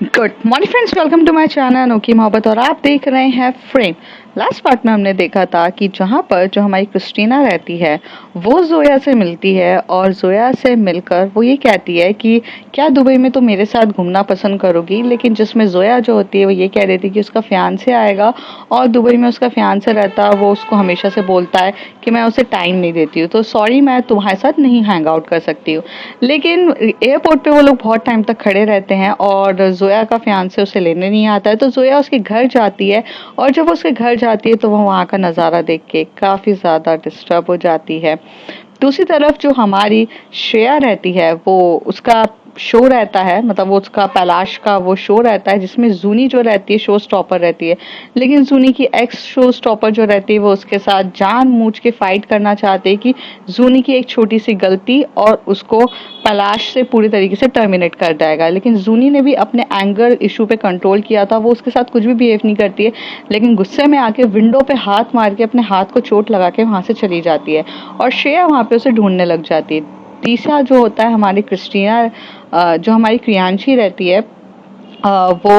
Good morning friends, welcome to my channel अनोखी मोहब्बत और आप देख रहे हैं फ्रेम। लास्ट पार्ट में हमने देखा था कि जहाँ पर जो हमारी क्रिस्टीना रहती है वो जोया से मिलती है और जोया से मिलकर वो ये कहती है कि क्या दुबई में तो मेरे साथ घूमना पसंद करोगी, लेकिन जिसमें जोया जो होती है वो ये कह देती है कि उसका फियांसे आएगा और दुबई में उसका फियांसे रहता है। वो उसको हमेशा से बोलता है कि मैं उसे टाइम नहीं देती हूँ, तो सॉरी मैं तुम्हारे साथ नहीं हैंग आउट कर सकती हूँ। लेकिन एयरपोर्ट पे वो लोग बहुत टाइम तक खड़े रहते हैं और जोया का फियांसे उसे लेने नहीं आता है, तो जोया उसके घर जाती है और जब वो उसके घर जाती है तो वो वहाँ का नज़ारा देख के काफ़ी ज़्यादा डिस्टर्ब हो जाती है। दूसरी तरफ जो हमारी श्रेया रहती है वो उसका शो रहता है, मतलब वो उसका पैलाश का वो शो रहता है जिसमें जूनी जो रहती है शो स्टॉपर रहती है। लेकिन जूनी की एक्स शो स्टॉपर जो रहती है वो उसके साथ जानबूझ के फाइट करना चाहते हैं कि जूनी की एक छोटी सी गलती और उसको पैलाश से पूरी तरीके से टर्मिनेट कर जाएगा। लेकिन जूनी ने भी अपने एंगर इशू पे कंट्रोल किया था, वो उसके साथ कुछ भी बिहेव नहीं करती है, लेकिन गुस्से में आके विंडो पे हाथ मार के अपने हाथ को चोट लगा के वहां से चली जाती है और श्रेया वहां पे उसे ढूंढने लग जाती है। तीसरा जो होता है हमारी क्रिस्टीना, जो हमारी क्रियांशी रहती है, वो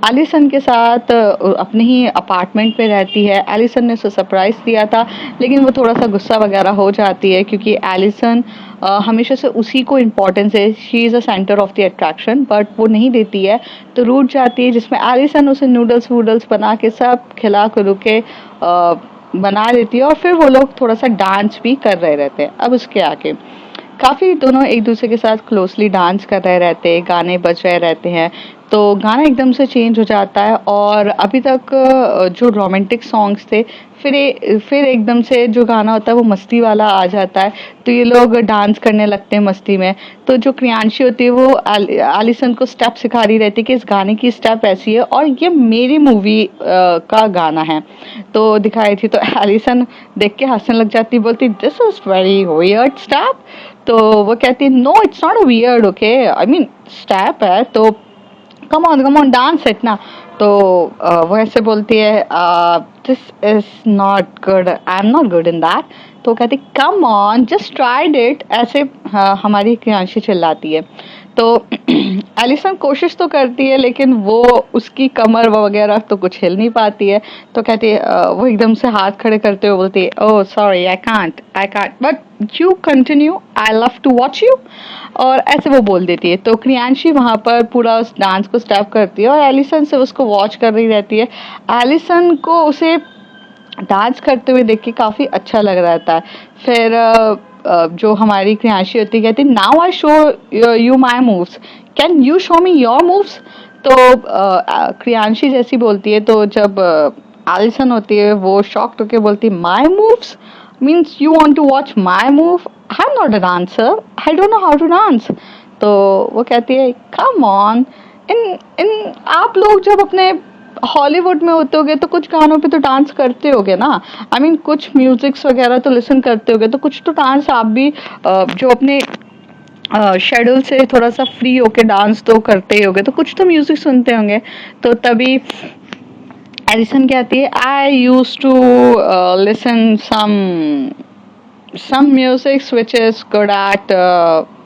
एलिसन के साथ अपने ही अपार्टमेंट में रहती है। एलिसन ने उसे सरप्राइज दिया था, लेकिन वो थोड़ा सा गुस्सा वगैरह हो जाती है क्योंकि एलिसन हमेशा से उसी को इम्पोर्टेंस है, she is a centre of the attraction, but वो नहीं देती है तो रूठ जाती है, जिसमें एलिसन उसे नूडल्स वूडल्स बना के सब खिला खिलू के बना देती है और फिर वो लोग थोड़ा सा डांस भी कर रहे रहते हैं। अब उसके आगे काफ़ी दोनों एक दूसरे के साथ क्लोजली डांस कर रहे रहते हैं, गाने बज रहे रहते हैं, तो गाना एकदम से चेंज हो जाता है और अभी तक जो रोमांटिक सॉन्ग्स थे फिर एकदम से जो गाना होता है वो मस्ती वाला आ जाता है, तो ये लोग डांस करने लगते हैं मस्ती में। तो जो क्रियांशी होती है वो एलिसन को स्टेप सिखा रही रहती है कि इस गाने की स्टेप ऐसी है और ये मेरी मूवी का गाना है, तो दिखाई थी। तो एलिसन देख के हंसने लग जाती, बोलती this is very weird step. तो वो कहती है no it's not weird, okay I mean step है, तो कम ऑन डांस इट ना। तो वो ऐसे बोलती है this is not good, I am not good in that. तो कहती come on just tried it, ऐसे हमारी क्रियांशी चिल्लाती है। तो एलिसन कोशिश तो करती है लेकिन वो उसकी कमर वगैरह तो कुछ हिल नहीं पाती है, तो कहती है वो एकदम से हाथ खड़े करते हुए बोलती है oh sorry I can't but you continue, I love to watch you, और ऐसे वो बोल देती है। तो क्रियांशी वहाँ पर पूरा उस डांस को स्टेप करती है और एलिसन से उसको वॉच कर रही रहती है। एलिसन को उसे डांस करते हुए देख के काफ़ी अच्छा लग रहा था। फिर जो हमारी क्रियांशी होती है कहती now I show you my moves, can you show me your moves. तो क्रियांशी जैसी बोलती है, तो जब एलिसन होती है वो शॉक्ड होके बोलती my moves means you want to watch my move, I am not a dancer, I don't know how to dance. तो वो कहती है कम ऑन, इन इन आप लोग जब अपने हॉलीवुड में होते होगे तो कुछ गानों पे तो डांस करते होगे ना, आई मीन कुछ म्यूजिक्स वगैरह तो लिसन करते होगे, तो कुछ तो डांस आप भी जो अपने शेड्यूल से थोड़ा सा फ्री होके डांस तो करते ही होगे, तो कुछ तो म्यूजिक सुनते होंगे। तो तभी एलिसन कहती है I use to listen some music which is good at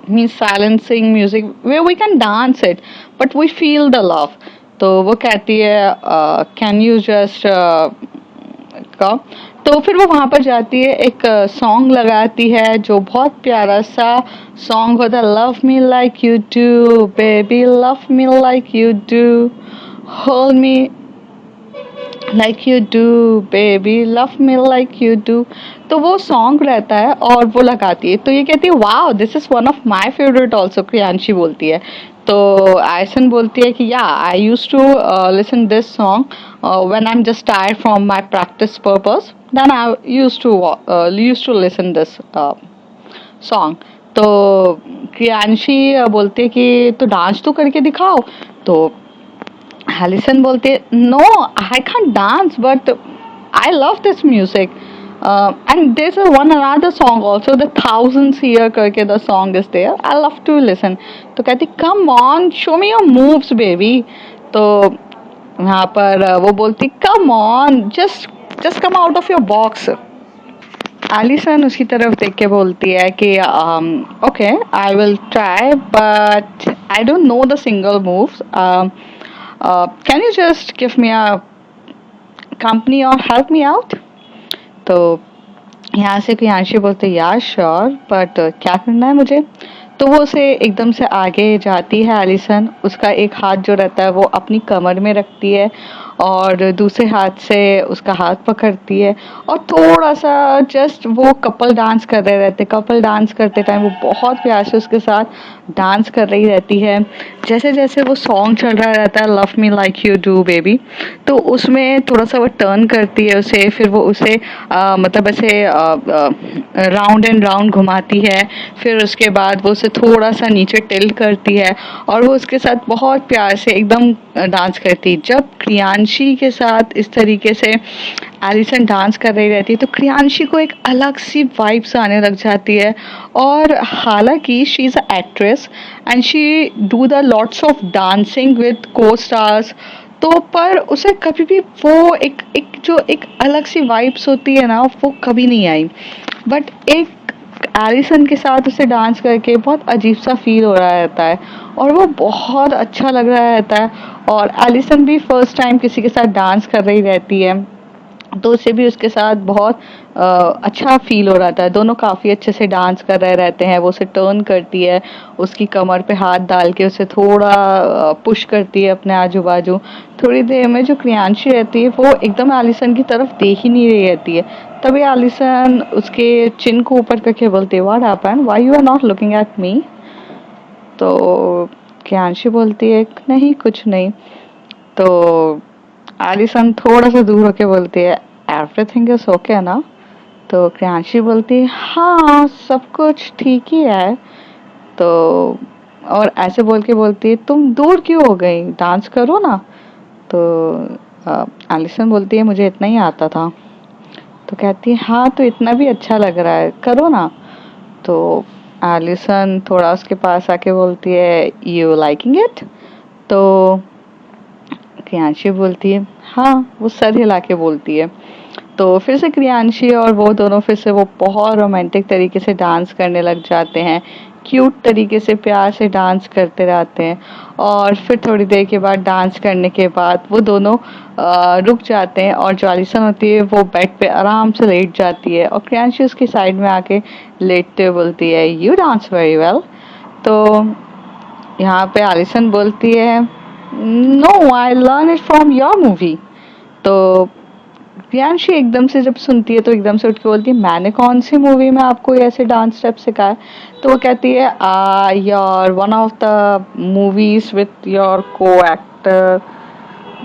means silencing music where we can dance it but we feel the love। तो वो कहती है कैन यू जस्ट का। तो फिर वो वहाँ पर जाती है, एक सॉन्ग लगाती है जो बहुत प्यारा सा सॉन्ग होता है, love me like you do baby love me like you do hold me like you do baby love me like you do. तो वो सॉन्ग रहता है और वो लगाती है, तो ये कहती है wow this is one of my favourite also, Kriyanshi बोलती है। तो आयसन बोलती है कि yeah I use to listen this song when I am just tired from my practice purpose, then I use to listen this song. तो क्रियांशी बोलती है कि तो डांस तो करके दिखाओ। तो एलिसन बोलते no I can dance but I love this music and this is one another song also the thousands here करके the song is there, I love to listen. तो कहती come on show me your moves baby. तो यहाँ पर वो बोलती come on just just come out of your box. Alison उसकी तरफ देख के बोलती है कि okay I will try but I don't know the single moves. Can you just give me a company or help me out? तो यहाँ से प्रियांशी बोलते यार श्योर बट क्या करना है मुझे। तो वो उसे एकदम से आगे जाती है एलिसन, उसका एक हाथ जो रहता है वो अपनी कमर में रखती है और दूसरे हाथ से उसका हाथ पकड़ती है और थोड़ा सा जस्ट वो कपल डांस कर रहे रहते, कपल डांस करते टाइम वो बहुत प्यार से उसके साथ डांस कर रही रहती है। जैसे जैसे वो सॉन्ग चल रहा रहता है love me like you do baby, तो उसमें थोड़ा सा वो टर्न करती है उसे, फिर वो उसे मतलब ऐसे राउंड एंड राउंड घुमाती है, फिर उसके बाद वो उसे थोड़ा सा नीचे टिल्ट करती है और वो उसके साथ बहुत प्यार से एकदम डांस करती है। जब क्रियांशी के साथ इस तरीके से एलिसन डांस कर रही रहती है तो क्रियांशी को एक अलग सी वाइब्स आने लग जाती है। और हालांकि she is a actress and she do the lots of dancing with को स्टार्स, तो पर उसे कभी भी वो एक एक जो एक अलग सी वाइब्स होती है ना वो कभी नहीं आई। बट एक एलिसन के साथ उसे डांस करके बहुत अजीब सा फील हो रहा रहता है और वो बहुत अच्छा लग रहा रहता है। और एलिसन भी फर्स्ट टाइम किसी के साथ डांस कर रही रहती है तो उसे भी उसके साथ बहुत अच्छा फील हो रहा था। दोनों काफ़ी अच्छे से डांस कर रहे रहते हैं, वो उसे टर्न करती है, उसकी कमर पे हाथ डाल के उसे थोड़ा पुश करती है अपने आजू बाजू। थोड़ी देर में जो क्रियांशी रहती है वो एकदम एलिसन की तरफ देख ही नहीं रही रहती है। तभी एलिसन उसके चिन को ऊपर करके बोलती है what happened, why you are not looking at me. तो क्रियांशी बोलती है नहीं कुछ नहीं। तो एलिसन थोड़ा सा दूर होके बोलती है एवरीथिंग इज ओके ना। तो क्रियांशी बोलती है हाँ सब कुछ ठीक ही है। तो और ऐसे बोल के बोलती है तुम दूर क्यों हो गई, डांस करो ना। तो एलिसन बोलती है मुझे इतना ही आता था। तो कहती है हाँ तो इतना भी अच्छा लग रहा है, करो ना। तो एलिसन थोड़ा उसके पास आके बोलती है यू लाइकिंग इट। तो क्रियांशी बोलती है हाँ, वो सर हिला के बोलती है। तो फिर से क्रियांशी और वो दोनों फिर से वो बहुत रोमांटिक तरीके से डांस करने लग जाते हैं, क्यूट तरीके से प्यार से डांस करते रहते हैं। और फिर थोड़ी देर के बाद डांस करने के बाद वो दोनों रुक जाते हैं और जो एलिसन होती है वो बेड पे आराम से लेट जाती है और क्रियांशी उसकी साइड में आके लेटते हुए बोलती है यू डांस वेरी वेल। तो यहाँ पे एलिसन बोलती है no I learn it from your movie. तो प्रियांशी एकदम से जब सुनती है तो एकदम से उठ के बोलती है मैंने कौन सी मूवी में आपको ऐसे डांस स्टेप सिखाया। तो वो कहती है your one of the movies with your को एक्टर,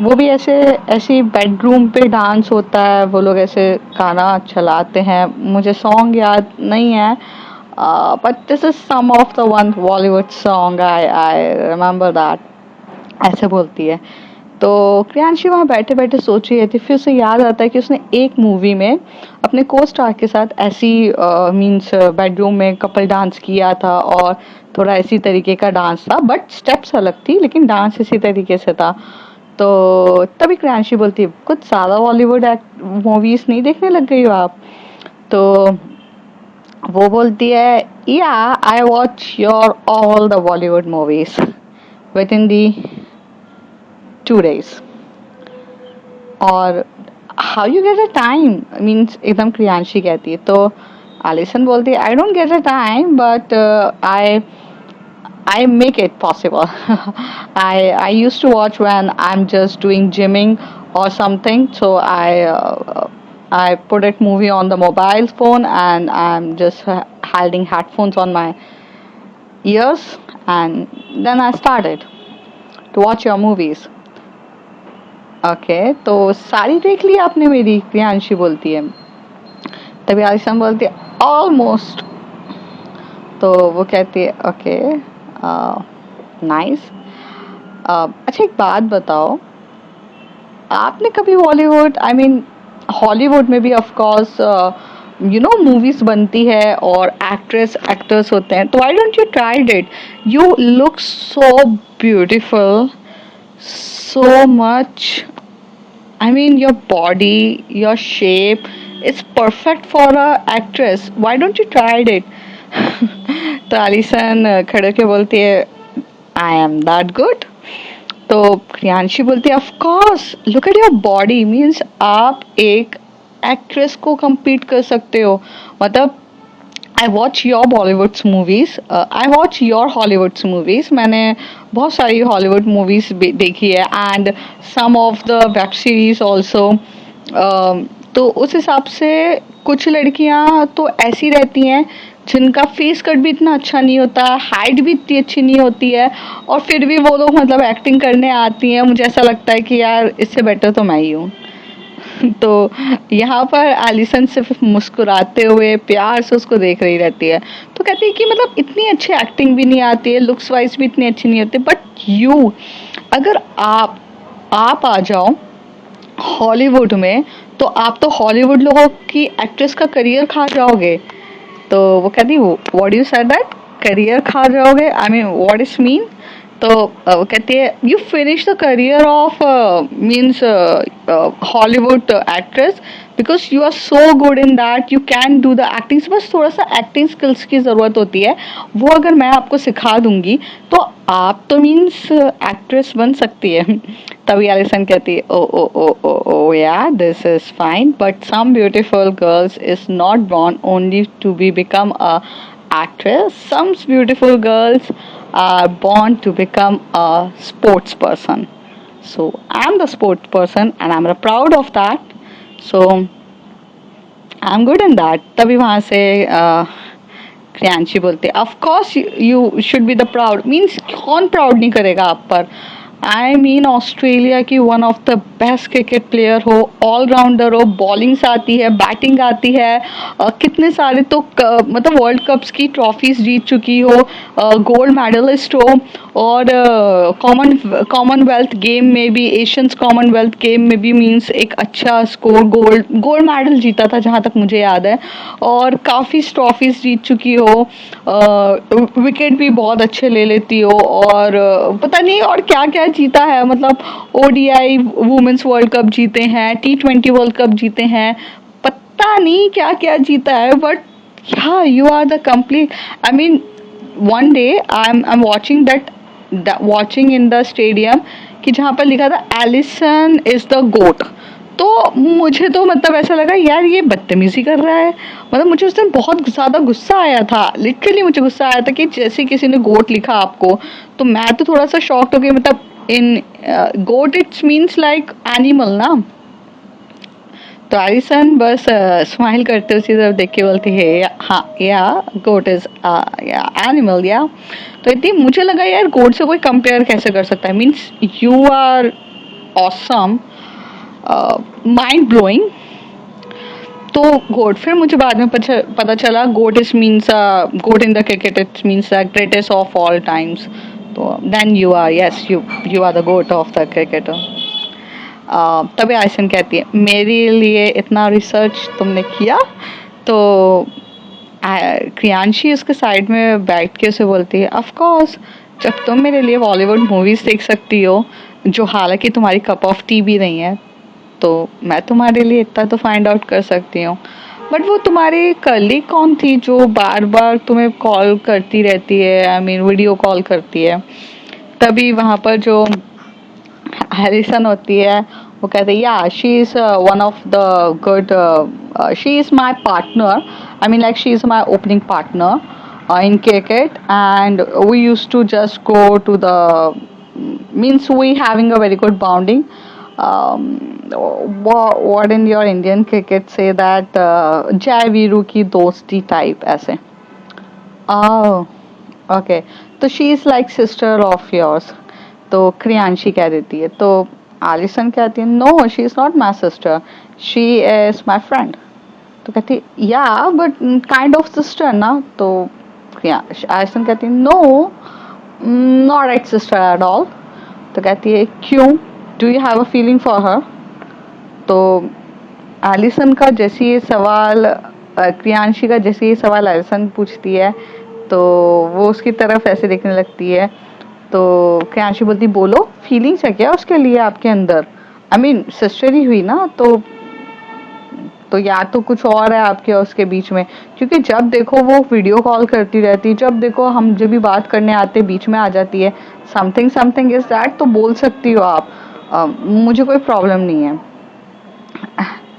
वो भी ऐसे ऐसी बेडरूम पे डांस होता है, वो लोग ऐसे गाना चलाते हैं, मुझे सॉन्ग याद नहीं है but this is some of the one Bollywood song I I remember that, ऐसे बोलती है। तो प्रियांशी वहाँ बैठे बैठे सोच रही थी, फिर उसे याद आता है कि उसने एक मूवी में अपने को स्टार के साथ ऐसी मीन्स बेडरूम में कपल डांस किया था और थोड़ा इसी तरीके का डांस था बट स्टेप्स अलग थी लेकिन डांस इसी तरीके से था। तो तभी प्रियांशी बोलती है कुछ ज़्यादा बॉलीवुड मूवीज नहीं देखने लग गई हो आप। तो वो बोलती है या आई watch your all the Bollywood movies with in the 2 days। और how you get a time means एकदम क्रियांशी कहती है। तो एलिसन बोलती है I don't get a time but I make it possible. I used to watch when I'm just doing gymming or something. So I put it movie on the mobile phone and I'm just holding headphones on my ears and then I started to watch your movies. Okay तो सारी देख ली आपने मेरी, प्रियांशी बोलती है। तभी आलिशान बोलती है ऑलमोस्ट। तो वो कहती है ओके नाइस। अच्छा एक बात बताओ, आपने कभी बॉलीवुड आई मीन हॉलीवुड में भी of course you know movies बनती है और एक्ट्रेस एक्टर्स होते हैं, तो why don't you tried it, you look so beautiful so much. I mean, your body, your shape is perfect for a actress. Why don't you try it? तो आलिसन खड़े के बोलती है आई एम दैट गुड। तो क्रियांशी बोलती है of course, look at your body, means आप एक एक्ट्रेस को compete कर सकते हो। मतलब I watch your Bollywoods movies, I watch your Hollywoods movies, मैंने बहुत सारी हॉलीवुड मूवीज देखी है and some of the web series also. तो उस हिसाब से कुछ लड़कियां तो ऐसी रहती हैं जिनका फेस कट भी इतना अच्छा नहीं होता, हाइट भी इतनी अच्छी नहीं होती है, और फिर भी वो लोग मतलब एक्टिंग करने आती हैं। मुझे ऐसा लगता है कि यार इससे बेटर तो मैं ही हूँ। तो यहाँ पर एलिसन सिर्फ मुस्कुराते हुए प्यार से उसको देख रही रहती है। तो कहती है कि मतलब इतनी अच्छी एक्टिंग भी नहीं आती है, लुक्स वाइज भी इतनी अच्छी नहीं होती, बट यू, अगर आप आ जाओ हॉलीवुड में तो आप तो हॉलीवुड लोगों की एक्ट्रेस का करियर खा जाओगे। तो वो कहती what you said that, career खा जाओगे, I mean what is mean. तो वो कहती है you finish the career of means Hollywood actress because you are so good in that, you can do the acting. बस थोड़ा सा एक्टिंग स्किल्स की ज़रूरत होती है, वो अगर मैं आपको सिखा दूंगी तो आप तो मीन्स एक्ट्रेस बन सकती है। तभी एलिसन कहती है oh yeah this is fine but some beautiful girls is not born only to be become a actress. Some beautiful girls are born to become a sports person. So I'm the sports person and I'm proud of that. So I'm good in that. तभी वहाँ से क्रियांशी बोलते of course you should be the proud, means कौन proud नहीं करेगा आप पर। I mean Australia की one of the best cricket player हो, ऑलराउंडर हो, बॉलिंग्स आती है, बैटिंग आती है, कितने सारे तो मतलब वर्ल्ड कप्स की ट्रॉफीज जीत चुकी हो, गोल्ड मेडलिस्ट हो, और कॉमनवेल्थ गेम में भी, एशियंस कॉमनवेल्थ गेम में भी मीन्स एक अच्छा स्कोर, गोल्ड मेडल जीता था जहाँ तक मुझे याद है, और काफ़ी ट्रॉफीज जीत चुकी हो, विकेट भी बहुत अच्छे ले लेती हो, और पता नहीं और क्या क्या जीता है। मतलब ओडीआई वुमेन्स वर्ल्ड कप जीते हैं, T20 वर्ल्ड कप जीते हैं, पता नहीं क्या क्या जीता है, but yeah, you are the complete, I mean one day I'm watching that watching in the stadium कि जहाँ पर लिखा था एलिसन इज द गोट। तो मुझे तो मतलब ऐसा लगा यार ये बदतमीजी कर रहा है। मतलब मुझे उस दिन बहुत ज़्यादा गुस्सा आया था, लिटरली मुझे गुस्सा आया था कि जैसे किसी ने गोट लिखा आपको, तो मैं तो थोड़ा सा शॉक्ड हो गई। मतलब इन गोट इट्स मीन्स लाइक एनिमल ना। तो एलिसन बस स्माइल करते उसी तरफ देख के बोलती है हाँ या गोट इज एनिमल या। तो इतनी मुझे लगा यार गोट से कोई कंपेयर कैसे कर सकता है, means you are awesome, mind blowing. तो गोट, फिर मुझे बाद में पता चला goat is means goat in the cricket it means the greatest of all times. तो then you are yes you are the goat of the cricketer. तभी आयसन कहती है मेरे लिए इतना रिसर्च तुमने किया। तो क्रियांशी उसके साइड में बैठ के उसे बोलती है ऑफ कोर्स, जब तुम मेरे लिए बॉलीवुड मूवीज़ देख सकती हो जो हालांकि तुम्हारी कप ऑफ टी भी नहीं है, तो मैं तुम्हारे लिए इतना तो फाइंड आउट कर सकती हूँ। बट वो तुम्हारी कलीग कौन थी जो बार बार तुम्हें कॉल करती रहती है, आई मीन वीडियो कॉल करती है। तभी वहाँ पर जो हैरिसन होती है वो कहते हैं या she is one of the good, she is my partner, I mean like she is my opening partner in cricket, and we used to just go to the means we having a very good bonding. What in your Indian cricket say that जय वीरू की दोस्ती type ऐसे। Oh, okay. तो she is like sister of yours. तो क्रियांशी कह देती है। तो आलिसन कहती है no she is not my sister, she is my friend. तो कहती या बट काइंड ऑफ सिस्टर ना। तो आलिसन कहती है no not like sister at all. तो कहती है क्यों, do you have a feeling for her. तो एलिसन का जैसे ये सवाल क्रियांशी का जैसे ये सवाल एलिसन पूछती है तो वो उसकी तरफ ऐसे देखने लगती है। तो क्रियांशी बोलती बोलो फीलिंग्स है क्या उसके लिए आपके अंदर, आई मीन सिस्टर ही हुई ना। तो तो या तो कुछ और है आपके और उसके बीच में, क्योंकि जब देखो वो वीडियो कॉल करती रहती, जब देखो हम जब भी बात करने आते बीच में आ जाती है। समथिंग समथिंग इज दैट, तो बोल सकती हो आप, मुझे कोई प्रॉब्लम नहीं है।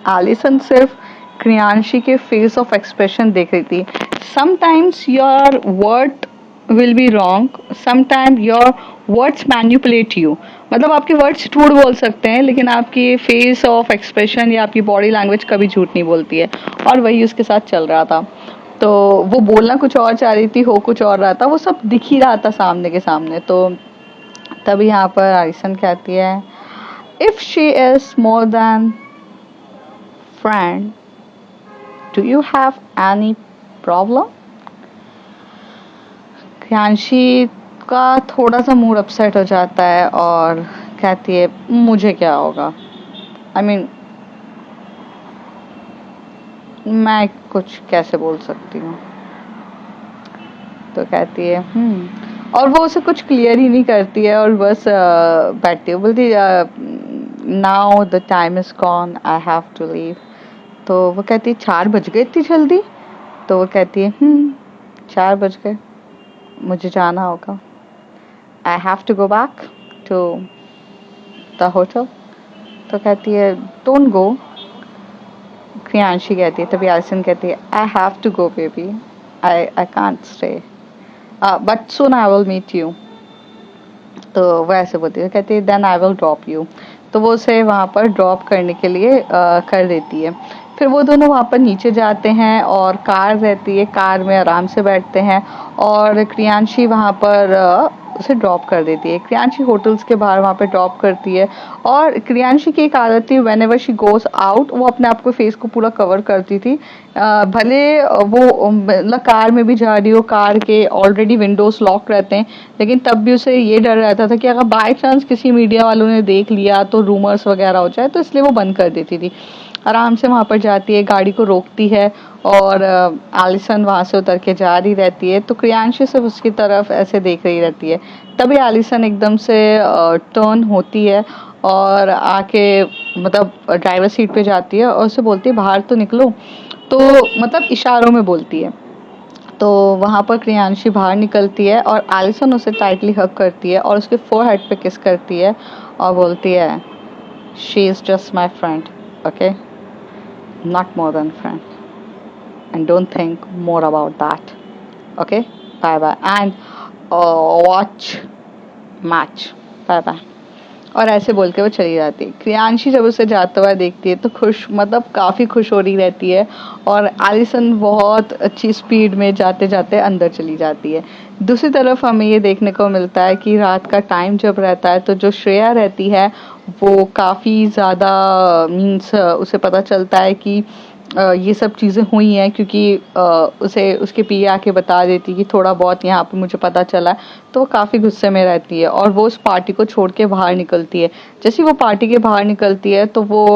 आलिसन सिर्फ क्रियांशी के फेस ऑफ एक्सप्रेशन देख रही थी। Sometimes your word will be wrong, sometime your words manipulate you. मतलब आपके वर्ड्स झूठ बोल सकते हैं, लेकिन आपकी फेस ऑफ एक्सप्रेशन या आपकी बॉडी लैंग्वेज कभी झूठ नहीं बोलती है। और वही उसके साथ चल रहा था। तो वो बोलना कुछ और चाह रही थी, हो कुछ और रहा था, वो सब दिख ही रहा था सामने के सामने। तो तभी यहाँ पर आलिसन कहती है, if she is more than friend, do you have any problem? Kriyanshi का थोड़ा सा मूड अपसेट हो जाता है और कहती है, मुझे क्या होगा, आई मीन मैं कुछ कैसे बोल सकती हूँ। तो कहती है और वो उसे कुछ क्लियर ही नहीं करती है और बस बैठती है, बोलती now the time is gone, I have to leave. तो वो कहती है 4 बज गए इतनी जल्दी? तो वो कहती है 4 बज गए, मुझे जाना होगा, I have to go back to the hotel. तो कहती है डोंट गो। क्रियांशी कहती है, तभी आलिसन कहती है, I have to go baby, I can't stay, but soon I will meet you. तो वो ऐसे बोलती है, कहती है then I will drop you. तो वो उसे वहाँ पर ड्रॉप करने के लिए कर देती है। फिर वो दोनों वहाँ पर नीचे जाते हैं और कार रहती है, कार में आराम से बैठते हैं और क्रियांशी वहाँ पर उसे ड्रॉप कर देती है। क्रियांशी होटल्स के बाहर वहाँ पे ड्रॉप करती है। और क्रियांशी की एक आदत थी, when ever she goes out, वो अपने आप को फेस को पूरा कवर करती थी। भले वो मतलब कार में भी जा रही हो, कार के ऑलरेडी विंडोज लॉक रहते हैं, लेकिन तब भी उसे ये डर रहता था कि अगर बाय चांस किसी मीडिया वालों ने देख लिया तो रूमर्स वगैरह हो जाए, तो इसलिए वो बंद कर देती थी। आराम से वहाँ पर जाती है, गाड़ी को रोकती है और आलिसन वहाँ से उतर के जा रही रहती है। तो क्रियांशी सिर्फ उसकी तरफ ऐसे देख रही रहती है। तभी आलिसन एकदम से टर्न होती है और आके मतलब ड्राइवर सीट पे जाती है और उसे बोलती है बाहर तो निकलो। तो मतलब इशारों में बोलती है। तो वहाँ पर क्रियांशी बाहर निकलती है और आलिसन उसे टाइटली हग करती है और उसके फोरहेड पे किस करती है और बोलती है, she is just my friend, okay, not more than friend, and don't think more about that, okay, bye bye, and watch match, bye bye। और ऐसे बोल के वो चली जाती है। क्रियांशी जब उसे जाता हुआ देखती है तो खुश, मतलब काफ़ी खुश हो रही रहती है और आलिसन बहुत अच्छी स्पीड में जाते जाते अंदर चली जाती है। दूसरी तरफ हमें ये देखने को मिलता है कि रात का टाइम जब रहता है तो जो श्रेया रहती है वो काफ़ी ज़्यादा मीन्स उसे पता चलता है कि ये सब चीज़ें हुई हैं, क्योंकि उसे उसके पीए आके बता देती कि थोड़ा बहुत यहाँ पे मुझे पता चला। तो वो काफ़ी गुस्से में रहती है और वो उस पार्टी को छोड़ के बाहर निकलती है। जैसे वो पार्टी के बाहर निकलती है तो वो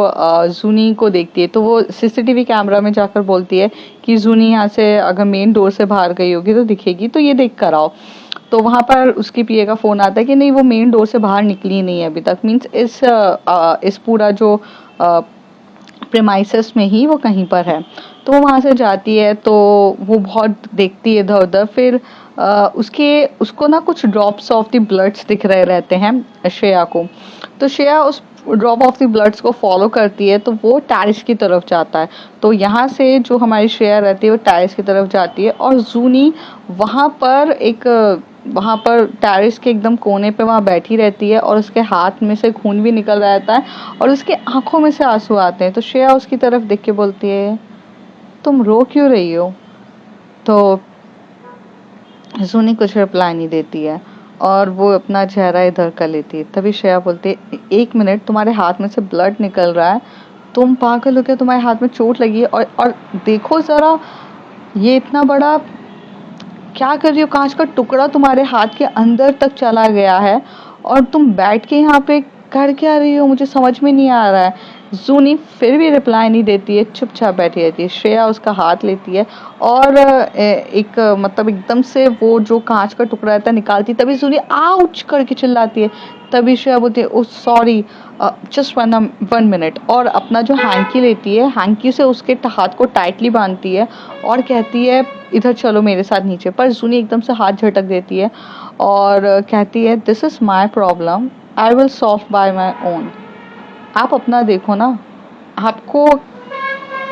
जूनी को देखती है, तो वो सीसीटीवी कैमरा में जाकर बोलती है कि जूनी यहाँ से अगर मेन डोर से बाहर गई होगी तो दिखेगी, तो ये देख कर आओ। तो वहाँ पर उसकी पीए का फ़ोन आता है कि नहीं, वो मेन डोर से बाहर निकली नहीं है अभी तक, मीन्स इस पूरा जो प्रेमाइसेस में ही वो कहीं पर है। तो वो वहाँ से जाती है तो वो बहुत देखती है इधर उधर। फिर उसको ना कुछ ड्रॉप्स ऑफ द ब्लड्स दिख रहे रहते हैं श्रेया को। तो श्रेया उस ड्रॉप ऑफ द ब्लड्स को फॉलो करती है तो वो टेरिस की तरफ जाता है। तो यहाँ से जो हमारी श्रेया रहती है वो टेरिस की तरफ जाती है और जूनी वहाँ पर टेरिस के एकदम कोने पे वहाँ बैठी रहती है और उसके हाथ में से खून भी निकल रहा रहता है और उसके आंखों में से आंसू आते हैं। तो श्रेया उसकी तरफ देख के बोलती है, तुम रो क्यों रही हो? तो जूनी कुछ रिप्लाई नहीं देती है और वो अपना चेहरा इधर कर लेती है। तभी श्रेया बोलती है, 1 मिनट, तुम्हारे हाथ में से ब्लड निकल रहा है, तुम पागल हो क्या? तुम्हारे हाथ में चोट लगी है और देखो ज़रा, ये इतना बड़ा क्या कर रही हो? कांच का टुकड़ा तुम्हारे हाथ के अंदर तक चला गया है और तुम बैठ के यहाँ पे कर क्या रही हो? मुझे समझ में नहीं आ रहा है। जूनी फिर भी रिप्लाई नहीं देती है, चुपचाप बैठी रहती है। श्रेया उसका हाथ लेती है और एक मतलब एकदम से वो जो कांच का टुकड़ा रहता है निकालती, तभी जूनी आउच करके चिल्लाती है। तभी श्रेया बोलती है ओ सॉरी, जस्ट वन मिनट, और अपना जो हैंकी लेती है, हैंकी से उसके हाथ को टाइटली बांधती है और कहती है इधर चलो मेरे साथ नीचे। पर जूनी एकदम से हाथ झटक देती है और कहती है this is my problem, I will solve by my own. आप अपना देखो ना, आपको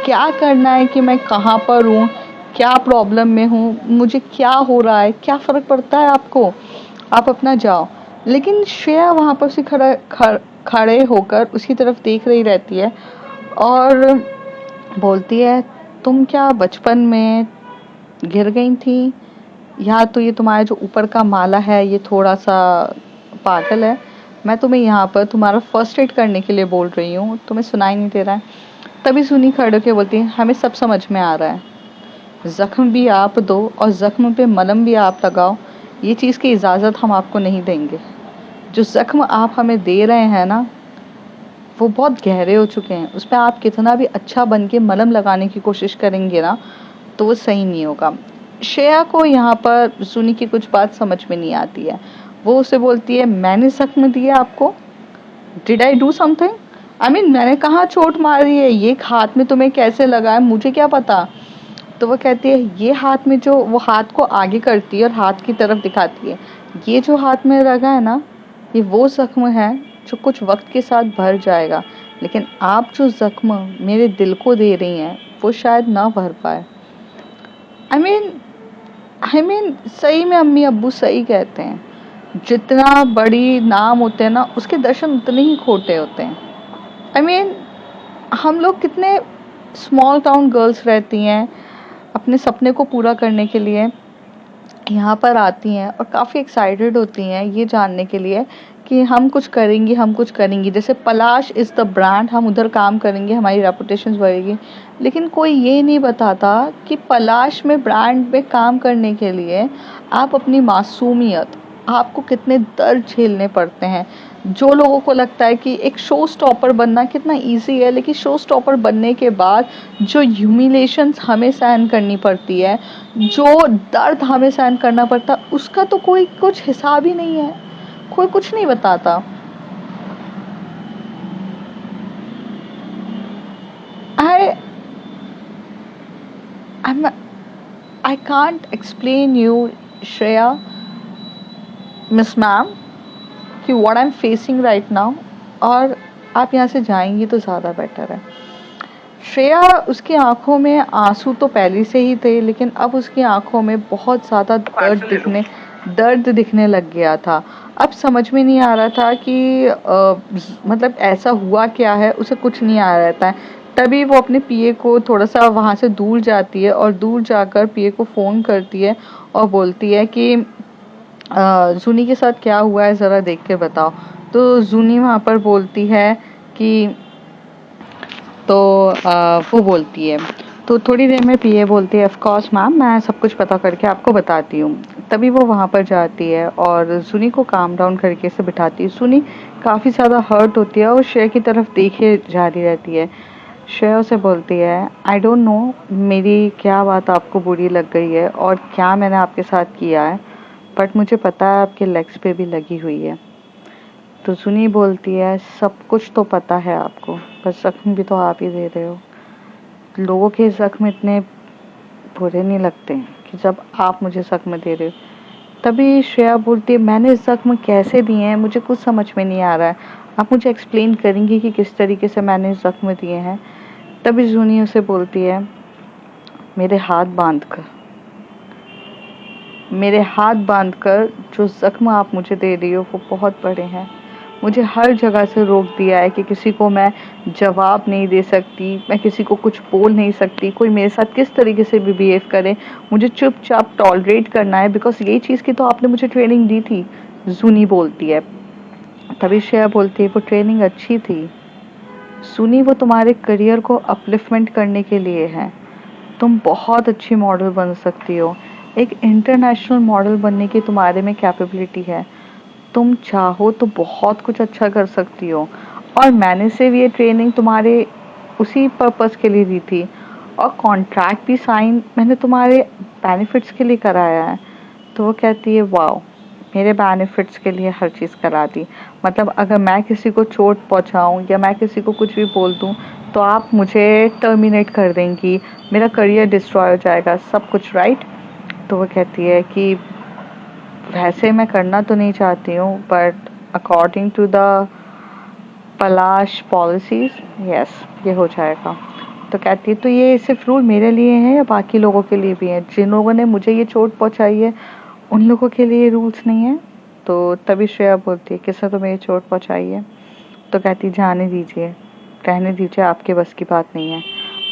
क्या करना है कि मैं कहाँ पर हूँ, क्या प्रॉब्लम में हूँ, मुझे क्या हो रहा है, क्या फ़र्क पड़ता है आपको, आप अपना जाओ। लेकिन श्रेया वहाँ पर से खड़े होकर उसकी तरफ देख रही रहती है और बोलती है तुम क्या बचपन में गिर गई थी, या तो ये तुम्हारा जो ऊपर का माला है ये थोड़ा सा पागल है। मैं तुम्हें यहाँ पर तुम्हारा फर्स्ट एड करने के लिए बोल रही हूँ, तुम्हें सुनाई नहीं दे रहा है। तभी सुनी खड़े होकर बोलती है हमें सब समझ में आ रहा है, जख्म भी आप दो और जख्म पे मलहम भी आप लगाओ, ये चीज़ की इजाज़त हम आपको नहीं देंगे। जो जख्म आप हमें दे रहे हैं ना वो बहुत गहरे हो चुके हैं, उस पर आप कितना भी अच्छा बन के मलहम लगाने की कोशिश करेंगे ना तो वो सही नहीं होगा। श्रेया को यहाँ पर सुनी की कुछ बात समझ में नहीं आती है। वो उसे बोलती है मैंने जख्म दिया आपको, did I do something, I mean मैंने कहाँ चोट मारी है, ये हाथ में तुम्हें कैसे लगा है मुझे क्या पता। तो वो कहती है ये हाथ में, जो वो हाथ को आगे करती है और हाथ की तरफ दिखाती है, ये जो हाथ में लगा है ना ये वो जख्म है जो कुछ वक्त के साथ भर जाएगा, लेकिन आप जो जख्म मेरे दिल को दे रही हैं वो शायद ना भर पाए। आई मीन सही में अम्मी अब्बू सही कहते हैं, जितना बड़ी नाम होते हैं ना उसके दर्शन उतने ही खोटे होते हैं। हम लोग कितने स्मॉल टाउन गर्ल्स रहती हैं, अपने सपने को पूरा करने के लिए यहाँ पर आती हैं और काफ़ी एक्साइटेड होती हैं ये जानने के लिए कि हम कुछ करेंगी, हम कुछ करेंगी। जैसे पलाश इज़ द ब्रांड, हम उधर काम करेंगे, हमारी रेपुटेशन बढ़ेगी। लेकिन कोई ये नहीं बताता कि पलाश में, ब्रांड में काम करने के लिए आप अपनी मासूमियत, आपको कितने दर्द झेलने पड़ते हैं। जो लोगों को लगता है कि एक शो स्टॉपर बनना कितना इजी है, लेकिन शो स्टॉपर बनने के बाद जो ह्यूमिलेशंस हमें सहन करनी पड़ती है, जो दर्द हमें सहन करना पड़ता है, उसका तो कोई कुछ हिसाब ही नहीं है, कोई कुछ नहीं बताता। I I'm I can't explain you, Shreya, Miss Ma'am, कि what I'm facing right now, और आप यहाँ से जाएंगी तो ज़्यादा बेटर है। श्रेया, उसकी आंखों में आंसू तो पहले से ही थे, लेकिन अब उसकी आंखों में बहुत ज़्यादा दर्द दिखने लग गया था। अब समझ में नहीं आ रहा था कि मतलब ऐसा हुआ क्या है, उसे कुछ नहीं आ रहा था। तभी वो अपने पीए को थोड़ा सा वहाँ से दूर जाती है और दूर जाकर पीए को फ़ोन करती है और बोलती है कि जूनी के साथ क्या हुआ है ज़रा देख के बताओ। तो जूनी वहाँ पर बोलती है कि तो वो बोलती है, तो थोड़ी देर में पीए बोलती है ऑफ कोर्स मैम, मैं सब कुछ पता करके आपको बताती हूँ। तभी वो वहाँ पर जाती है और सुनी को काम डाउन करके से बिठाती है। सुनी काफ़ी ज़्यादा हर्ट होती है और श्रेया की तरफ देखे जा रही रहती है। श्रेया उसे बोलती है आई डोंट नो मेरी क्या बात आपको बुरी लग गई है और क्या मैंने आपके साथ किया है, बट मुझे पता है आपके लेग्स पे भी लगी हुई है। तो सुनी बोलती है सब कुछ तो पता है आपको, बस जख्म भी तो आप ही दे रहे हो। लोगों के जख्म इतने बुरे नहीं लगते कि जब आप मुझे जख्म दे रहे हो। तभी श्रेया बोलती है मैंने जख्म कैसे दिए हैं मुझे कुछ समझ में नहीं आ रहा है, आप मुझे एक्सप्लेन करेंगी कि किस तरीके से मैंने जख्म दिए हैं। तभी जूनी उसे बोलती है मेरे हाथ बांध कर जो जख्म आप मुझे दे रही हो वो बहुत बड़े हैं। मुझे हर जगह से रोक दिया है कि किसी को मैं जवाब नहीं दे सकती, मैं किसी को कुछ बोल नहीं सकती, कोई मेरे साथ किस तरीके से भी बिहेव करे मुझे चुपचाप टॉलरेट करना है, बिकॉज यही चीज़ की तो आपने मुझे ट्रेनिंग दी थी। जूनी बोलती है। तभी श्रेया बोलती है वो ट्रेनिंग अच्छी थी सुनी, वो तुम्हारे करियर को अपलिफ्टमेंट करने के लिए है। तुम बहुत अच्छी मॉडल बन सकती हो, एक इंटरनेशनल मॉडल बनने की तुम्हारे में कैपेबिलिटी है, तुम चाहो तो बहुत कुछ अच्छा कर सकती हो। और मैंने सिर्फ ये ट्रेनिंग तुम्हारे उसी पर्पस के लिए दी थी, और कॉन्ट्रैक्ट भी साइन मैंने तुम्हारे बेनिफिट्स के लिए कराया है। तो वो कहती है वाओ, मेरे बेनिफिट्स के लिए हर चीज़ करा दी, मतलब अगर मैं किसी को चोट पहुंचाऊं या मैं किसी को कुछ भी बोल दूं तो आप मुझे टर्मिनेट कर देंगी, मेरा करियर डिस्ट्रॉय हो जाएगा, सब कुछ, राइट। तो वो कहती है कि वैसे मैं करना तो नहीं चाहती हूँ, but according to the Palash policies, yes, ये हो जाएगा। तो कहती है तो ये सिर्फ रूल मेरे लिए हैं या बाकी लोगों के लिए भी हैं, जिन लोगों ने मुझे ये चोट पहुंचाई है उन लोगों के लिए रूल्स नहीं है। तो तभी श्रेया बोलती है किसने तुम्हें ये चोट पहुंचाई है। तो कहती जाने दीजिए, रहने दीजिए, आपके बस की बात नहीं है,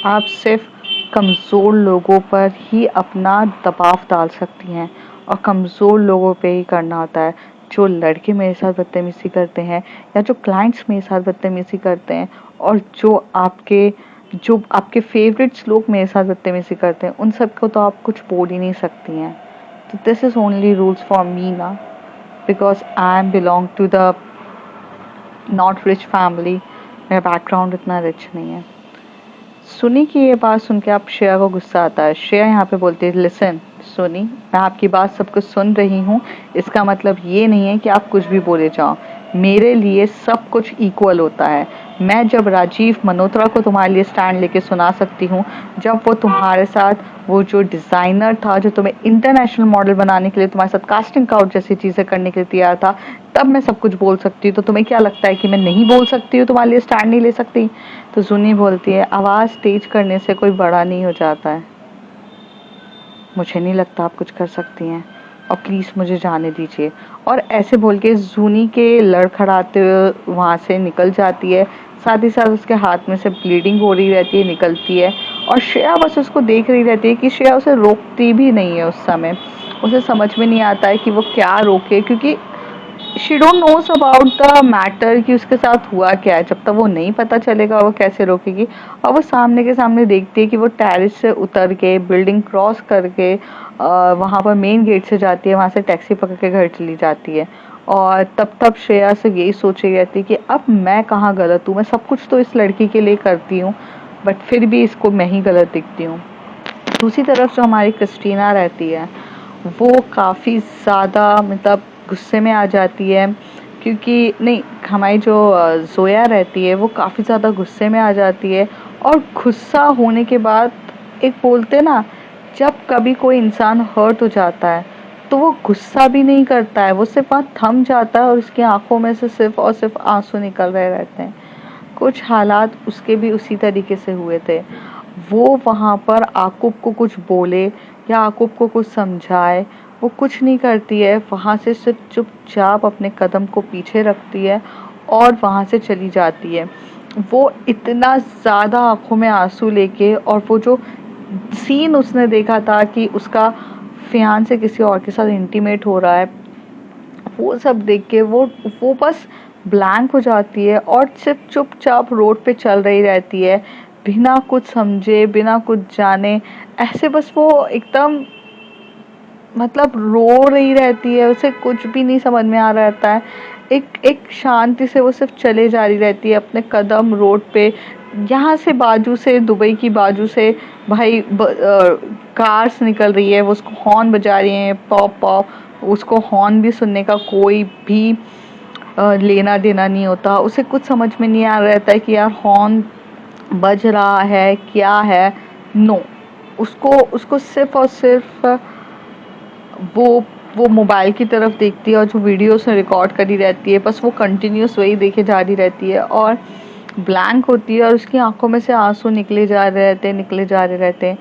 आप सिर्फ कमज़ोर लोगों पर ही अपना दबाव डाल सकती हैं, और कमज़ोर लोगों पे ही करना होता है। जो लड़के मेरे साथ बदतमीज़ी करते हैं या जो क्लाइंट्स मेरे साथ बदतमीज़ी करते हैं और जो आपके फेवरेट्स लोग मेरे साथ बदतमीज़ी करते हैं, उन सबको तो आप कुछ बोल ही नहीं सकती हैं। तो this is only rules for me ना, because I am belong to the not rich family, मेरा बैकग्राउंड इतना रिच नहीं है। सुनी की ये बात सुन के आप श्रेया को गुस्सा आता है। श्रेया यहाँ पे बोलती है लिसन सुनी, मैं आपकी बात सब कुछ सुन रही हूँ, इसका मतलब ये नहीं है कि आप कुछ भी बोले जाओ, मेरे लिए सब कुछ इक्वल होता है। मैं जब राजीव मल्होत्रा को तुम्हारे लिए स्टैंड लेके सुना सकती हूँ, जब वो तुम्हारे साथ वो जो डिज़ाइनर था जो तुम्हें इंटरनेशनल मॉडल बनाने के लिए तुम्हारे साथ कास्टिंग काउट जैसी चीज़ें करने के लिए तैयार था, तब मैं सब कुछ बोल सकती हूँ। तो तुम्हें क्या लगता है कि मैं नहीं बोल सकती हूँ, तुम्हारे लिए स्टैंड नहीं ले सकती? तो सुनी बोलती है आवाज़ तेज करने से कोई बड़ा नहीं हो जाता है, मुझे नहीं लगता आप कुछ कर सकती हैं, और प्लीज़ मुझे जाने दीजिए। और ऐसे बोल के जूनी के लड़खड़ाते हुए वहाँ से निकल जाती है, साथ ही साथ उसके हाथ में से ब्लीडिंग हो रही रहती है, निकलती है, और श्रेया बस उसको देख रही रहती है कि श्रेया उसे रोकती भी नहीं है। उस समय उसे समझ में नहीं आता है कि वो क्या रोके, क्योंकि she don't knows about the matter कि उसके साथ हुआ क्या है। जब तक वो नहीं पता चलेगा वो कैसे रोकेगी। और वो सामने के सामने देखती है कि वो टेरेस से उतर के बिल्डिंग क्रॉस करके वहाँ पर मेन गेट से जाती है, वहाँ से टैक्सी पकड़ के घर चली जाती है। और तब श्रेया से यही सोच रही रहती है कि अब मैं कहाँ गलत हूँ, मैं सब कुछ तो इस लड़की के लिए करती हूँ, बट फिर भी इसको मैं ही गलत दिखती हूँ। दूसरी तरफ जो हमारी क्रिस्टीना रहती है वो काफ़ी ज़्यादा मतलब गुस्से में आ जाती है, क्योंकि नहीं, हमारी जो जोया रहती है वो काफ़ी ज़्यादा गुस्से में आ जाती है। और गुस्सा होने के बाद एक बोलते ना, जब कभी कोई इंसान हर्ट हो जाता है तो वो गुस्सा भी नहीं करता है, वो सिर्फ वहाँ थम जाता है और उसकी आंखों में से सिर्फ और सिर्फ आंसू निकल रहे रहते हैं। कुछ हालात उसके भी उसी तरीके से हुए थे। वो वहाँ पर आकुब को कुछ बोले या आकुब को कुछ समझाए, वो कुछ नहीं करती है, वहाँ से सिर्फ चुपचाप अपने कदम को पीछे रखती है और वहाँ से चली जाती है। वो इतना ज़्यादा आंखों में आंसू लेके, और वो जो सीन उसने देखा था कि उसका फियांसे किसी और के साथ इंटीमेट हो रहा है, वो सब देख के वो बस ब्लैंक हो जाती है और सिर्फ चुपचाप रोड पे चल रही रहती है, बिना कुछ समझे बिना कुछ जाने। ऐसे बस वो एकदम मतलब रो रही रहती है, उसे कुछ भी नहीं समझ में आ रहा रहता है। एक एक शांति से वो सिर्फ चले जा रही रहती है अपने कदम रोड पे। यहाँ से बाजू से, दुबई की बाजू से भाई कार्स निकल रही है, वो उसको हॉर्न बजा रही हैं, पॉप पॉप। उसको हॉर्न भी सुनने का कोई भी लेना देना नहीं होता, उसे कुछ समझ में नहीं आ रहा रहता है कि यार हॉर्न बज रहा है क्या है। नो, उसको उसको सिर्फ और सिर्फ वो वो मोबाइल की तरफ देखती है और जो वीडियोस में रिकॉर्ड करी रहती है, बस वो कंटिन्यूस वही देखे जा रही रहती है और ब्लैंक होती है, और उसकी आंखों में से आंसू निकले जा रहे रहते हैं।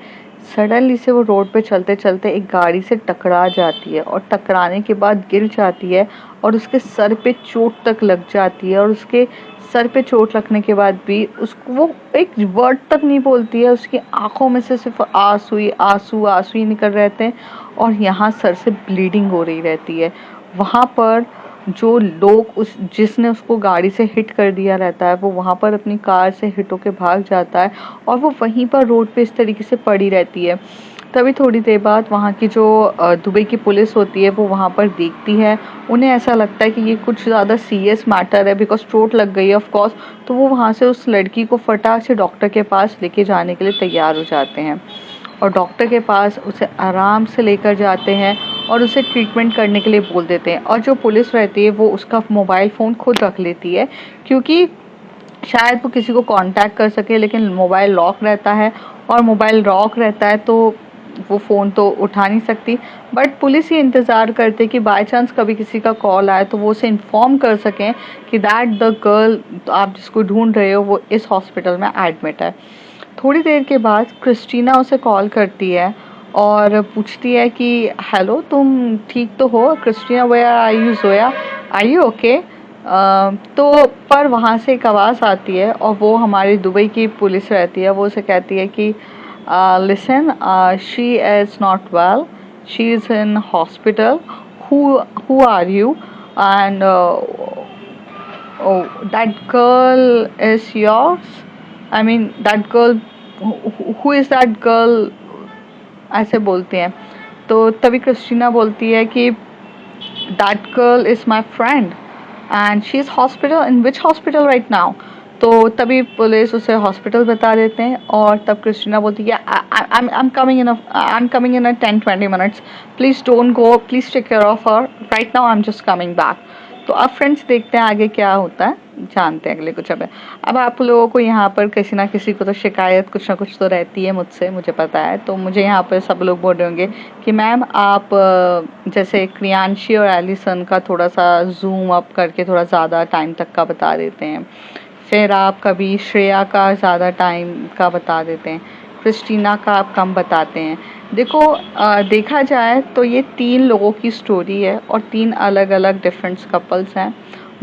सडनली से वो रोड पे चलते चलते एक गाड़ी से टकरा जाती है, और टकराने के बाद गिर जाती है और उसके सर पे चोट तक लग जाती है। और उसके सर पे चोट लगने के बाद भी उसको वो एक वर्ड तक नहीं बोलती है, उसकी आंखों में से सिर्फ आंसू ही आंसू आंसू ही निकल रहते हैं, और यहाँ सर से ब्लीडिंग हो रही रहती है। वहाँ पर जो लोग जिसने उसको गाड़ी से हिट कर दिया रहता है, वो वहाँ पर अपनी कार से हिट होके भाग जाता है, और वो वहीं पर रोड पे इस तरीके से पड़ी रहती है। तभी थोड़ी देर बाद वहाँ की जो दुबई की पुलिस होती है वो वहाँ पर देखती है। उन्हें ऐसा लगता है कि ये कुछ ज़्यादा सीरियस मैटर है, बिकॉज चोट लग गई है ऑफ कोर्स। तो वो वहाँ से उस लड़की को फटाक से डॉक्टर के पास लेके जाने के लिए तैयार हो जाते हैं और डॉक्टर के पास उसे आराम से लेकर जाते हैं और उसे ट्रीटमेंट करने के लिए बोल देते हैं। और जो पुलिस रहती है वो उसका मोबाइल फ़ोन खुद रख लेती है, क्योंकि शायद वो किसी को कांटेक्ट कर सके, लेकिन मोबाइल लॉक रहता है और मोबाइल लॉक रहता है तो वो फ़ोन तो उठा नहीं सकती। बट पुलिस ये इंतज़ार करते कि बाय चांस कभी किसी का कॉल आए तो वो उसे इन्फॉर्म कर सकें कि दैट द गर्ल आप जिसको ढूंढ रहे हो वो इस हॉस्पिटल में एडमिट है। थोड़ी देर के बाद क्रिस्टीना उसे कॉल करती है और पूछती है कि हेलो, तुम ठीक तो हो? Christina, where are you? Zoya, are you okay? तो पर वहाँ से एक आवाज़ आती है और वो हमारी दुबई की पुलिस रहती है। वो उसे कहती है कि listen, she is not well, she is in hospital, who are you? And that girl is yours, I mean that girl, who is that girl, ऐसे बोलते हैं। तो तभी क्रिस्टीना बोलती है कि that girl is my friend and she is hospital, in which hospital right now? तो तभी पुलिस उसे हॉस्पिटल बता देते हैं और तब क्रिस्टीना बोलती है I am coming in a 10-20 minutes, please don't go, please take care of her, right now I am just coming back. तो अब फ्रेंड्स देखते हैं आगे क्या होता है, जानते हैं अगले कुछ। अब आप लोगों को यहाँ पर किसी ना किसी को तो शिकायत कुछ ना कुछ तो रहती है मुझसे, मुझे पता है। तो मुझे यहाँ पर सब लोग बोल रहे होंगे कि मैम आप जैसे क्रियांशी और एलिसन का थोड़ा सा जूम अप करके थोड़ा ज़्यादा टाइम तक का बता देते हैं, फिर आप कभी श्रेया का ज़्यादा टाइम का बता देते हैं, क्रिस्टीना का आप कम बताते हैं। देखो देखा जाए तो ये 3 लोगों की स्टोरी है और 3 अलग अलग डिफरेंट कपल्स हैं।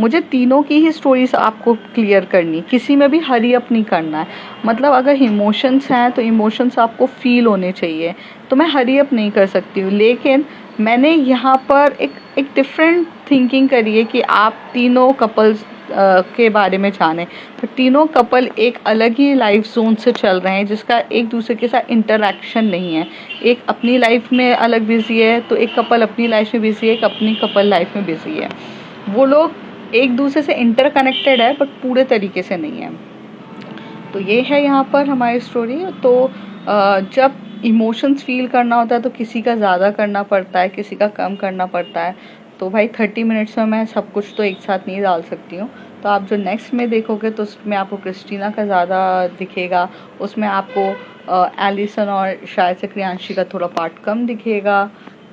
मुझे तीनों की ही स्टोरीज आपको क्लियर करनी, किसी में भी हरी अप नहीं करना है। मतलब अगर इमोशंस हैं तो इमोशंस आपको फील होने चाहिए, तो मैं हरी अप नहीं कर सकती हूँ। लेकिन मैंने यहाँ पर एक डिफरेंट थिंकिंग करी है कि आप तीनों कपल्स के बारे में जाने। तो तीनों कपल एक अलग ही लाइफ जोन से चल रहे हैं, जिसका एक दूसरे के साथ इंटरेक्शन नहीं है। एक अपनी लाइफ में अलग बिजी है, तो एक कपल अपनी लाइफ में बिजी है, एक अपनी कपल लाइफ में बिजी है। वो लोग एक दूसरे से इंटरकनेक्टेड है बट पूरे तरीके से नहीं है। तो ये है यहाँ पर हमारी स्टोरी। तो जब इमोशंस फील करना होता है तो किसी का ज़्यादा करना पड़ता है, किसी का कम करना पड़ता है। तो भाई 30 मिनट्स में मैं सब कुछ तो एक साथ नहीं डाल सकती हूँ। तो आप जो नेक्स्ट में देखोगे तो उसमें आपको क्रिस्टीना का ज़्यादा दिखेगा, उसमें आपको एलिसन और शायद से क्रियांशी का थोड़ा पार्ट कम दिखेगा।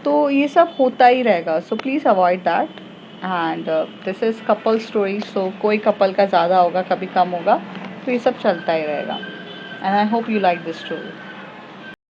तो ये सब होता ही रहेगा, so please avoid that. And this is couple story, so कोई कपल का ज़्यादा होगा, कभी कम होगा, तो ये सब चलता ही रहेगा। And I hope you like this story.